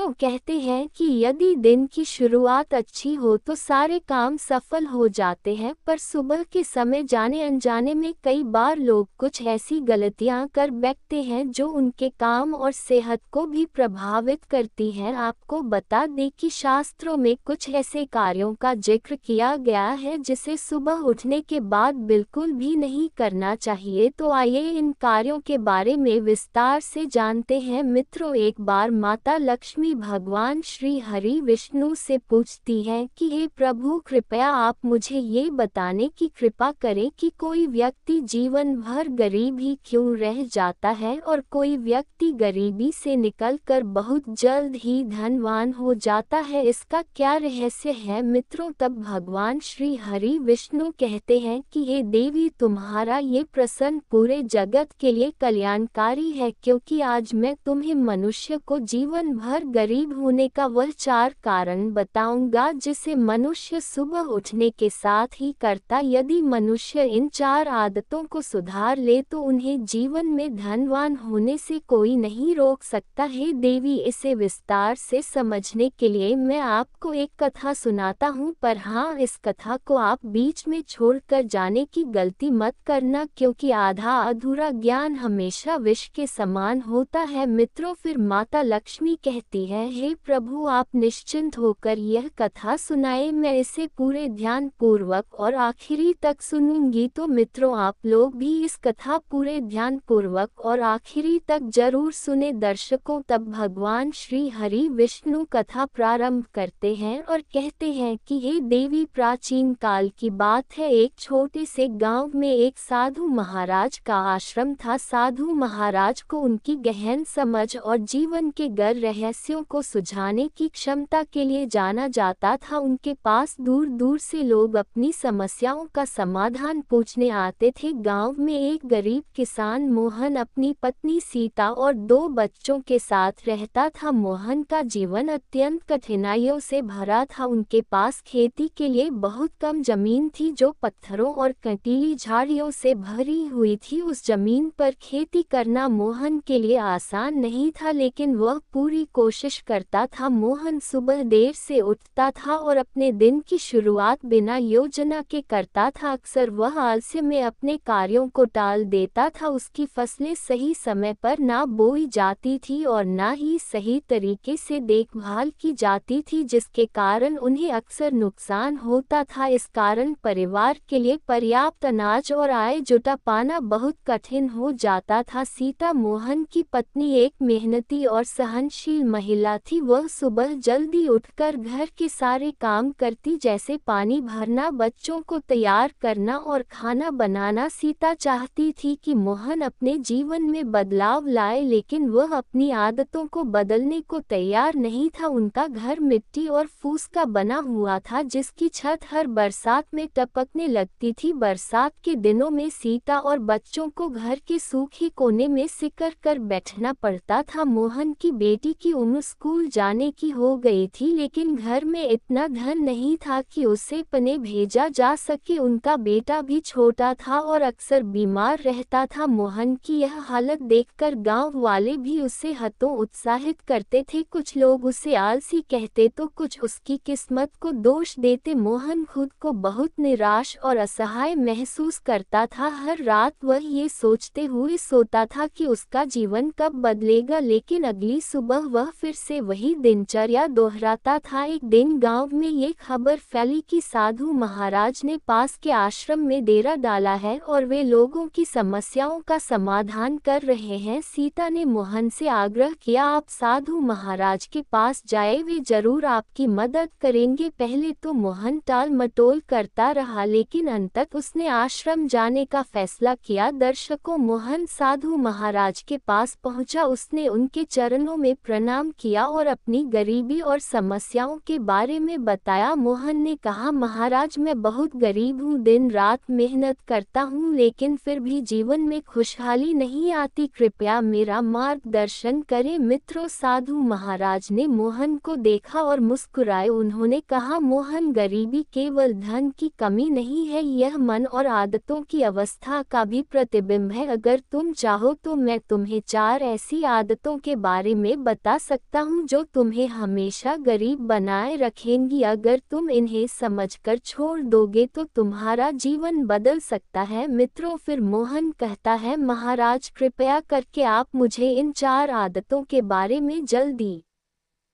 मित्रों कहते हैं कि यदि दिन की शुरुआत अच्छी हो तो सारे काम सफल हो जाते हैं, पर सुबह के समय जाने अनजाने में कई बार लोग कुछ ऐसी गलतियां कर बैठते हैं जो उनके काम और सेहत को भी प्रभावित करती हैं। आपको बता दें कि शास्त्रों में कुछ ऐसे कार्यों का जिक्र किया गया है जिसे सुबह उठने के बाद बिल्कुल भी नहीं करना चाहिए। तो आइए इन कार्यों के बारे में विस्तार से जानते हैं। मित्रों, एक बार माता लक्ष्मी भगवान श्री हरि विष्णु से पूछती हैं कि हे प्रभु, कृपया आप मुझे ये बताने की कृपा करें कि कोई व्यक्ति जीवन भर गरीब ही क्यों रह जाता है और कोई व्यक्ति गरीबी से निकलकर बहुत जल्द ही धनवान हो जाता है, इसका क्या रहस्य है। मित्रों, तब भगवान श्री हरि विष्णु कहते हैं कि हे देवी, तुम्हारा ये प्रश्न पूरे जगत के लिए कल्याणकारी है, क्योंकि आज मैं तुम्हें मनुष्य को जीवन भर गरीब होने का वह 4 कारण बताऊंगा जिसे मनुष्य सुबह उठने के साथ ही करता। यदि मनुष्य इन 4 आदतों को सुधार ले तो उन्हें जीवन में धनवान होने से कोई नहीं रोक सकता है। देवी, इसे विस्तार से समझने के लिए मैं आपको एक कथा सुनाता हूँ, पर हाँ, इस कथा को आप बीच में छोड़कर जाने की गलती मत करना, क्योंकि आधा अधूरा ज्ञान हमेशा विष के समान होता है। मित्रों, फिर माता लक्ष्मी कहती है, हे प्रभु, आप निश्चिंत होकर यह कथा सुनाए, मैं इसे पूरे ध्यान पूर्वक और आखिरी तक सुनूंगी। तो मित्रों, आप लोग भी इस कथा पूरे ध्यान पूर्वक और आखिरी तक जरूर सुने। दर्शकों, तब भगवान श्री हरि विष्णु कथा प्रारंभ करते हैं और कहते हैं कि हे देवी, प्राचीन काल की बात है। एक छोटे से गांव में एक साधु महाराज का आश्रम था। साधु महाराज को उनकी गहन समझ और जीवन के गर रहस्यों को सुझाने की क्षमता के लिए जाना जाता था। उनके पास दूर दूर से लोग अपनी समस्याओं का समाधान पूछने आते थे। गांव में एक गरीब किसान मोहन अपनी पत्नी सीता और 2 बच्चों के साथ रहता था। मोहन का जीवन अत्यंत कठिनाइयों से भरा था। उनके पास खेती के लिए बहुत कम जमीन थी जो पत्थरों और कंटीली झाड़ियों से भरी हुई थी। उस जमीन पर खेती करना मोहन के लिए आसान नहीं था, लेकिन वह पूरी कोशिश करता था। मोहन सुबह देर से उठता था और अपने दिन की शुरुआत बिना योजना के करता था। अक्सर वह आलस्य में अपने कार्यों को टाल देता था। उसकी फसलें सही समय पर ना बोई जाती थी और ना ही सही तरीके से देखभाल की जाती थी, जिसके कारण उन्हें अक्सर नुकसान होता था। इस कारण परिवार के लिए पर्याप्त अनाज और आय जुटा पाना बहुत कठिन हो जाता था। सीता, मोहन की पत्नी, एक मेहनती और सहनशील महिला थी। वह सुबह जल्दी उठकर घर के सारे काम करती, जैसे पानी भरना, बच्चों को तैयार करना और खाना बनाना। सीता चाहती थी कि मोहन अपने जीवन में बदलाव लाए, लेकिन वह अपनी आदतों को बदलने को तैयार नहीं था। उनका घर मिट्टी और फूस का बना हुआ था, जिसकी छत हर बरसात में टपकने लगती थी। बरसात के दिनों में सीता और बच्चों को घर के सूखे कोने में सिकर कर बैठना पड़ता था। मोहन की बेटी की उम्र स्कूल जाने की हो गई थी, लेकिन घर में इतना धन नहीं था कि उसे पने भेजा जा सके। उनका बेटा भी छोटा था और अक्सर बीमार रहता था। मोहन की यह हालत देखकर गांव वाले भी उसे हतोत्साहित करते थे। कुछ लोग उसे आलसी कहते तो कुछ उसकी किस्मत को दोष देते। मोहन खुद को बहुत निराश और असहाय महसूस करता था। हर रात वह ये सोचते हुए सोता था कि उसका जीवन कब बदलेगा, लेकिन अगली सुबह वह फिर से वही दिनचर्या दोहराता था। एक दिन गांव में ये खबर फैली कि साधु महाराज ने पास के आश्रम में डेरा डाला है और वे लोगों की समस्याओं का समाधान कर रहे हैं। सीता ने मोहन से आग्रह किया, आप साधु महाराज के पास जाए, वे जरूर आपकी मदद करेंगे। पहले तो मोहन टाल मटोल करता रहा, लेकिन अंतत उसने आश्रम जाने का फैसला किया। दर्शकों, मोहन साधु महाराज के पास पहुंचा। उसने उनके चरणों में प्रणाम किया और अपनी गरीबी और समस्याओं के बारे में बताया। मोहन ने कहा, महाराज, मैं बहुत गरीब हूँ, दिन रात मेहनत करता हूँ, लेकिन फिर भी जीवन में खुशहाली नहीं आती, कृपया मेरा मार्गदर्शन करें। मित्रों, साधु महाराज ने मोहन को देखा और मुस्कुराए। उन्होंने कहा, मोहन, गरीबी केवल धन की कमी नहीं है, यह मन और आदतों की अवस्था का भी प्रतिबिंब है। अगर तुम चाहो तो मैं तुम्हें 4 ऐसी आदतों के बारे में बता सकता सकता हूँ जो तुम्हें हमेशा गरीब बनाए रखेंगी। अगर तुम इन्हें समझकर छोड़ दोगे तो तुम्हारा जीवन बदल सकता है। मित्रों, फिर मोहन कहता है, महाराज कृपया करके आप मुझे इन 4 आदतों के बारे में जल्दी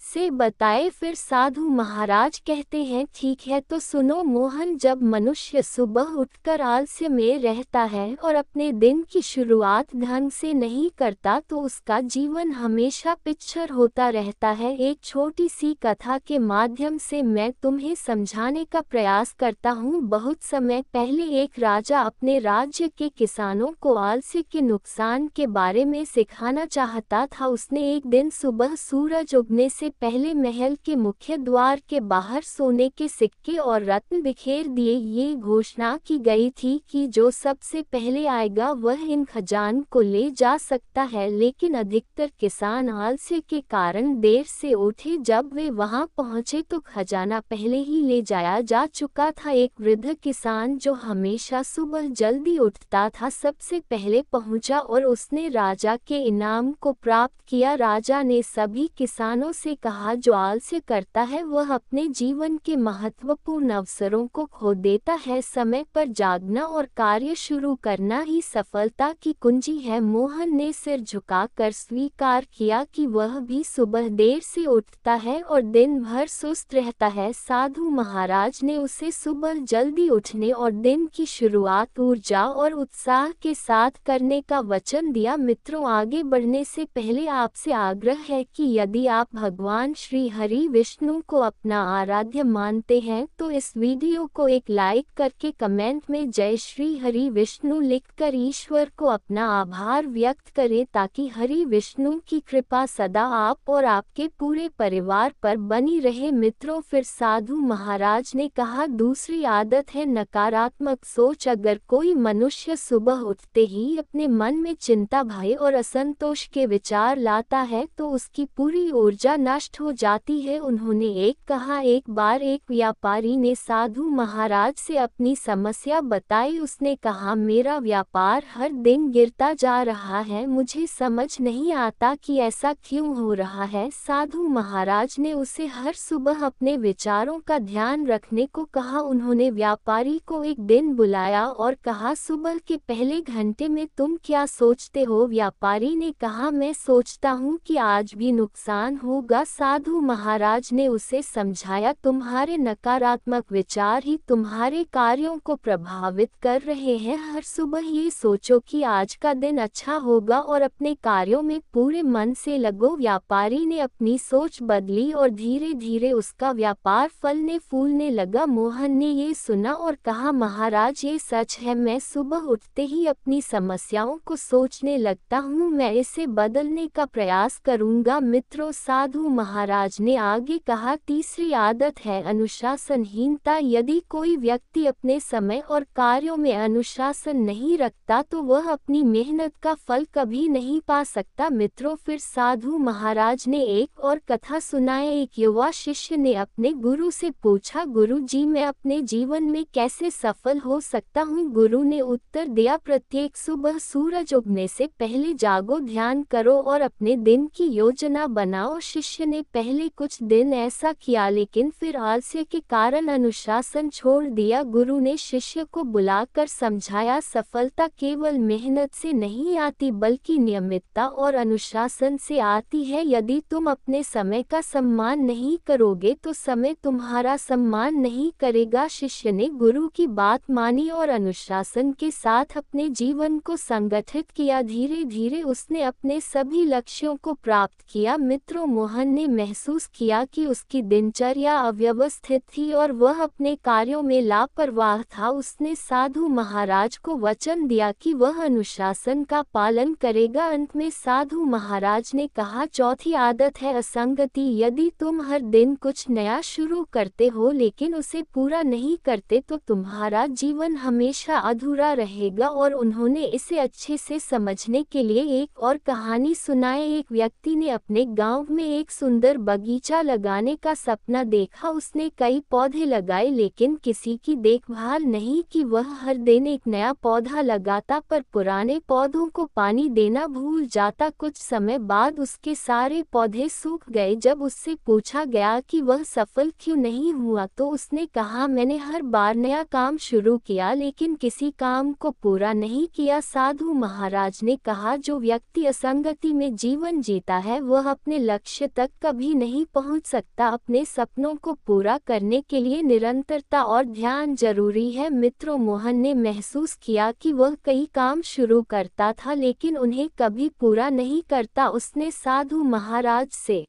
से बताए। फिर साधु महाराज कहते हैं, ठीक है तो सुनो मोहन। जब मनुष्य सुबह उठकर आलस्य में रहता है और अपने दिन की शुरुआत ढंग से नहीं करता तो उसका जीवन हमेशा पिछड़ होता रहता है। एक छोटी सी कथा के माध्यम से मैं तुम्हें समझाने का प्रयास करता हूँ। बहुत समय पहले एक राजा अपने राज्य के किसानों को आलस्य के नुकसान के बारे में सिखाना चाहता था। उसने एक दिन सुबह सूरज उगने से पहले महल के मुख्य द्वार के बाहर सोने के सिक्के और रत्न बिखेर दिए। ये घोषणा की गई थी कि जो सबसे पहले आएगा वह इन खजान को ले जा सकता है। लेकिन अधिकतर किसान आलस्य के कारण देर से उठे। जब वे वहां पहुंचे तो खजाना पहले ही ले जाया जा चुका था। एक वृद्ध किसान जो हमेशा सुबह जल्दी उठता था सबसे पहले पहुंचा और उसने राजा के इनाम को प्राप्त किया। राजा ने सभी किसानों से कहा, जो आलस्य करता है वह अपने जीवन के महत्वपूर्ण अवसरों को खो देता है। समय पर जागना और कार्य शुरू करना ही सफलता की कुंजी है। मोहन ने सिर झुकाकर स्वीकार किया कि वह भी सुबह देर से उठता है और दिन भर सुस्त रहता है। साधु महाराज ने उसे सुबह जल्दी उठने और दिन की शुरुआत ऊर्जा और उत्साह के साथ करने का वचन दिया। मित्रों, आगे बढ़ने से पहले आपसे आग्रह है कि यदि आप भगवान श्री हरि विष्णु को अपना आराध्य मानते हैं तो इस वीडियो को एक लाइक करके कमेंट में जय श्री हरि विष्णु लिखकर ईश्वर को अपना आभार व्यक्त करें ताकि हरि विष्णु की कृपा सदा आप और आपके पूरे परिवार पर बनी रहे। मित्रों, फिर साधु महाराज ने कहा, दूसरी आदत है नकारात्मक सोच। अगर कोई मनुष्य सुबह उठते ही अपने मन में चिंता, भय और असंतोष के विचार लाता है तो उसकी पूरी ऊर्जा नष्ट हो जाती है। उन्होंने एक बार एक व्यापारी ने साधु महाराज से अपनी समस्या बताई। उसने कहा, मेरा व्यापार हर दिन गिरता जा रहा है, मुझे समझ नहीं आता कि ऐसा क्यों हो रहा है। साधु महाराज ने उसे हर सुबह अपने विचारों का ध्यान रखने को कहा। उन्होंने व्यापारी को एक दिन बुलाया और कहा, सुबह के पहले घंटे में तुम क्या सोचते हो? व्यापारी ने कहा, मैं सोचता हूँ कि आज भी नुकसान होगा। साधु महाराज ने उसे समझाया, तुम्हारे नकारात्मक विचार ही तुम्हारे कार्यों को प्रभावित कर रहे हैं। हर सुबह ये सोचो कि आज का दिन अच्छा होगा और अपने कार्यों में पूरे मन से लगो। व्यापारी ने अपनी सोच बदली और धीरे धीरे उसका व्यापार फलने फूलने लगा। मोहन ने ये सुना और कहा, महाराज ये सच है, मैं सुबह उठते ही अपनी समस्याओं को सोचने लगता हूँ, मैं इसे बदलने का प्रयास करूँगा। मित्रों, साधु महाराज ने आगे कहा, तीसरी आदत है अनुशासनहीनता। यदि कोई व्यक्ति अपने समय और कार्यों में अनुशासन नहीं रखता तो वह अपनी मेहनत का फल कभी नहीं पा सकता। मित्रों, फिर साधु महाराज ने एक और कथा सुनाई। एक युवा शिष्य ने अपने गुरु से पूछा, गुरु जी, मैं अपने जीवन में कैसे सफल हो सकता हूँ? गुरु ने उत्तर दिया, प्रत्येक सुबह सूरज उगने से पहले जागो, ध्यान करो और अपने दिन की योजना बनाओ। शिष्य ने पहले कुछ दिन ऐसा किया लेकिन फिर आलस्य के कारण अनुशासन छोड़ दिया। गुरु ने शिष्य को बुलाकर समझाया, सफलता केवल मेहनत से नहीं आती बल्कि नियमितता और अनुशासन से आती है। यदि तुम अपने समय का सम्मान नहीं करोगे तो समय तुम्हारा सम्मान नहीं करेगा। शिष्य ने गुरु की बात मानी और अनुशासन के साथ अपने जीवन को संगठित किया। धीरे धीरे उसने अपने सभी लक्ष्यों को प्राप्त किया। मित्रों, मोहन ने महसूस किया कि उसकी दिनचर्या अव्यवस्थित थी और वह अपने कार्यों में लापरवाह था। उसने साधु महाराज को वचन दिया कि वह अनुशासन का पालन करेगा। अंत में साधु महाराज ने कहा, चौथी आदत है असंगति। यदि तुम हर दिन कुछ नया शुरू करते हो लेकिन उसे पूरा नहीं करते तो तुम्हारा जीवन हमेशा अधूरा रहेगा। और उन्होंने इसे अच्छे से समझने के लिए एक और कहानी सुनाई। एक व्यक्ति ने अपने गांव में एक सुंदर बगीचा लगाने का सपना देखा। उसने कई पौधे लगाए लेकिन किसी की देखभाल नहीं की। वह हर दिन एक नया पौधा लगाता पर पुराने पौधों को पानी देना भूल जाता। कुछ समय बाद उसके सारे पौधे सूख गए। जब उससे पूछा गया कि वह सफल क्यों नहीं हुआ तो उसने कहा, मैंने हर बार नया काम शुरू किया लेकिन किसी काम को पूरा नहीं किया। साधु महाराज ने कहा, जो व्यक्ति असंगति में जीवन जीता है वह अपने लक्ष्य तक कभी नहीं पहुंच सकता। अपने सपनों को पूरा करने के लिए निरंतरता और ध्यान जरूरी है। मित्रों, मोहन ने महसूस किया कि वह कई काम शुरू करता था लेकिन उन्हें कभी पूरा नहीं करता। उसने साधु महाराज से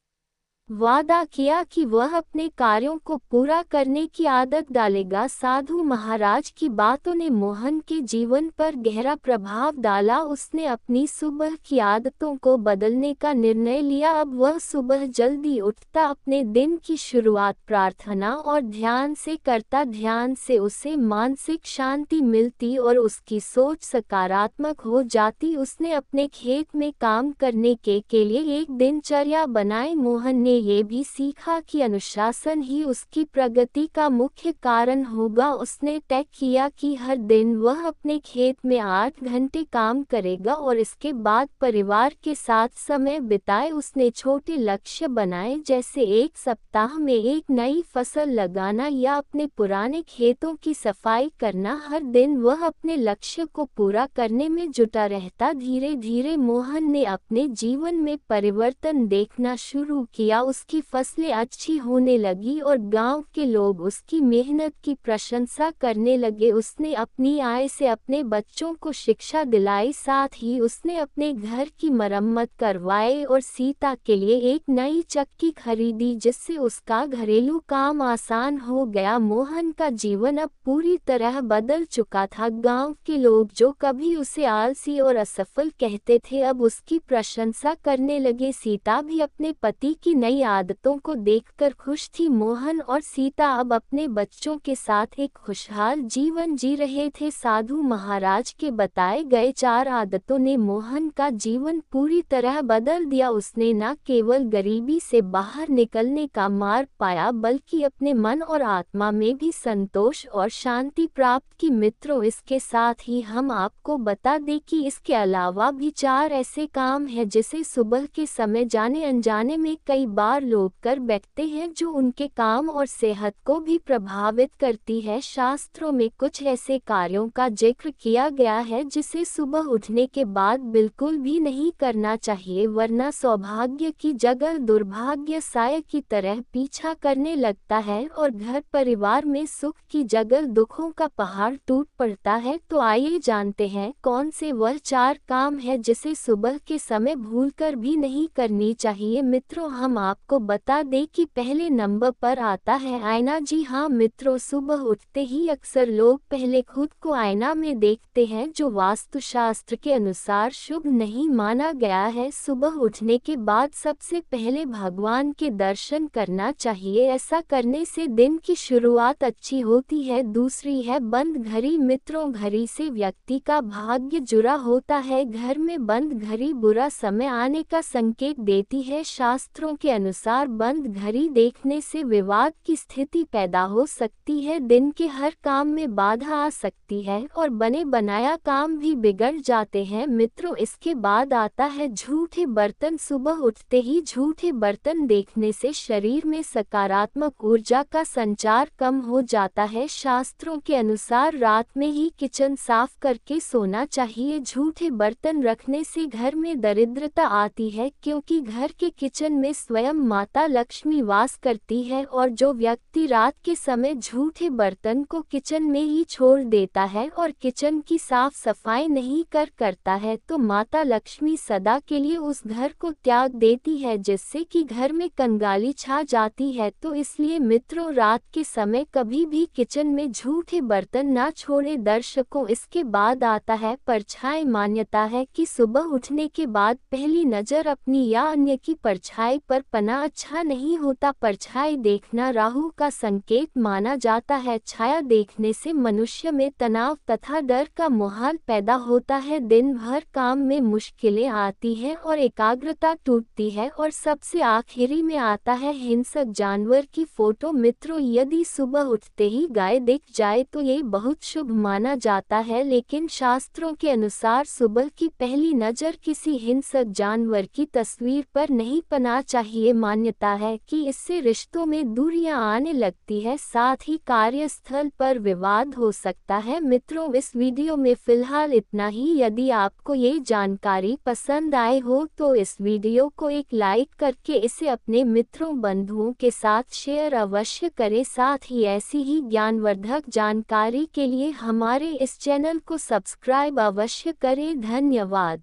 वादा किया कि वह अपने कार्यों को पूरा करने की आदत डालेगा। साधु महाराज की बातों ने मोहन के जीवन पर गहरा प्रभाव डाला। उसने अपनी सुबह की आदतों को बदलने का निर्णय लिया। अब वह सुबह जल्दी उठता, अपने दिन की शुरुआत प्रार्थना और ध्यान से करता। ध्यान से उसे मानसिक शांति मिलती और उसकी सोच सकारात्मक हो जाती। उसने अपने खेत में काम करने के लिए एक दिनचर्या बनाई। मोहन ने ये भी सीखा कि अनुशासन ही उसकी प्रगति का मुख्य कारण होगा। उसने तय किया कि हर दिन वह अपने खेत में 8 घंटे काम करेगा और इसके बाद परिवार के साथ समय बिताए। उसने छोटे लक्ष्य बनाए, जैसे एक सप्ताह में एक नई फसल लगाना या अपने पुराने खेतों की सफाई करना। हर दिन वह अपने लक्ष्य को पूरा करने में जुटा रहता। धीरे धीरे मोहन ने अपने जीवन में परिवर्तन देखना शुरू किया। उसकी फसलें अच्छी होने लगी और गांव के लोग उसकी मेहनत की प्रशंसा करने लगे। उसने अपनी आय से अपने बच्चों को शिक्षा दिलाई, साथ ही उसने अपने घर की मरम्मत करवाए और सीता के लिए एक नई चक्की खरीदी, जिससे उसका घरेलू काम आसान हो गया। मोहन का जीवन अब पूरी तरह बदल चुका था। गांव के लोग जो कभी उसे आलसी और असफल कहते थे, अब उसकी प्रशंसा करने लगे। सीता भी अपने पति की नई आदतों को देखकर खुश थी। मोहन और सीता अब अपने बच्चों के साथ एक खुशहाल जीवन जी रहे थे। साधु महाराज के बताए गए 4 आदतों ने मोहन का जीवन पूरी तरह बदल दिया। उसने न केवल गरीबी से बाहर निकलने का मार्ग पाया बल्कि अपने मन और आत्मा में भी संतोष और शांति प्राप्त की। मित्रों, इसके साथ ही हम आपको बता दें कि इसके अलावा भी 4 ऐसे काम हैं जिसे सुबह के समय जाने अनजाने में कई बार लोग कर बैठते हैं, जो उनके काम और सेहत को भी प्रभावित करती है। शास्त्रों में कुछ ऐसे कार्यों का जिक्र किया गया है जिसे सुबह उठने के बाद बिल्कुल भी नहीं करना चाहिए, वरना सौभाग्य की जगह दुर्भाग्य साय की तरह पीछा करने लगता है और घर परिवार में सुख की जगह दुखों का पहाड़ टूट पड़ता है। तो आइए जानते हैं कौन से वह 4 काम है जिसे सुबह के समय भूलकर भी नहीं करनी चाहिए। मित्रों, हम आपको बता दें कि पहले नंबर पर आता है आईना। जी हाँ मित्रों, सुबह उठते ही अक्सर लोग पहले खुद को आईना में देखते हैं, जो वास्तुशास्त्र के अनुसार शुभ नहीं माना गया है। सुबह उठने के बाद सबसे पहले भगवान के दर्शन करना चाहिए, ऐसा करने से दिन की शुरुआत अच्छी होती है। दूसरी है बंद घड़ी। मित्रों, घड़ी से व्यक्ति का भाग्य जुड़ा होता है। घर में बंद घड़ी बुरा समय आने का संकेत देती है। शास्त्रों के अनुसार बंद घड़ी देखने से विवाद की स्थिति पैदा हो सकती है, दिन के हर काम में बाधा आ सकती है और बने बनाया काम भी बिगड़ जाते हैं। मित्रों, इसके बाद आता है झूठे बर्तन। सुबह उठते ही झूठे बर्तन देखने से शरीर में सकारात्मक ऊर्जा का संचार कम हो जाता है। शास्त्रों के अनुसार रात में ही किचन साफ करके सोना चाहिए। झूठे बर्तन रखने से घर में दरिद्रता आती है, क्योंकि घर के किचन में स्वयं माता लक्ष्मी वास करती है और जो व्यक्ति रात के समय झूठे बर्तन को किचन में ही छोड़ देता है और किचन की साफ सफाई नहीं करता है, तो माता लक्ष्मी सदा के लिए उस घर को त्याग देती है, जिससे कि घर में कंगाली छा जाती है। तो इसलिए मित्रों, रात के समय कभी भी किचन में झूठे बर्तन ना छोड़े। दर्शकों, इसके बाद आता है परछाई। मान्यता है कि सुबह उठने के बाद पहली नजर अपनी या अन्य की परछाई पर पना अच्छा नहीं होता। परछाई देखना राहु का संकेत माना जाता है। छाया देखने से मनुष्य में तनाव तथा डर का माहौल पैदा होता है। दिन भर काम में मुश्किलें आती हैं और एकाग्रता टूटती है। और सबसे आखिरी में आता है हिंसक जानवर की फोटो। मित्रों, यदि सुबह उठते ही गाय दिख जाए तो ये बहुत शुभ माना जाता है, लेकिन शास्त्रों के अनुसार सुबह की पहली नज़र किसी हिंसक जानवर की तस्वीर पर नहीं पड़ना चाहिए। मान्यता है कि इससे रिश्तों में दूरियां आने लगती है, साथ ही कार्यस्थल पर विवाद हो सकता है। मित्रों, इस वीडियो में फिलहाल इतना ही। यदि आपको ये जानकारी पसंद आए हो तो इस वीडियो को एक लाइक करके इसे अपने मित्रों बंधुओं के साथ शेयर अवश्य करें। साथ ही ऐसी ही ज्ञानवर्धक जानकारी के लिए हमारे इस चैनल को सब्सक्राइब अवश्य करें। धन्यवाद।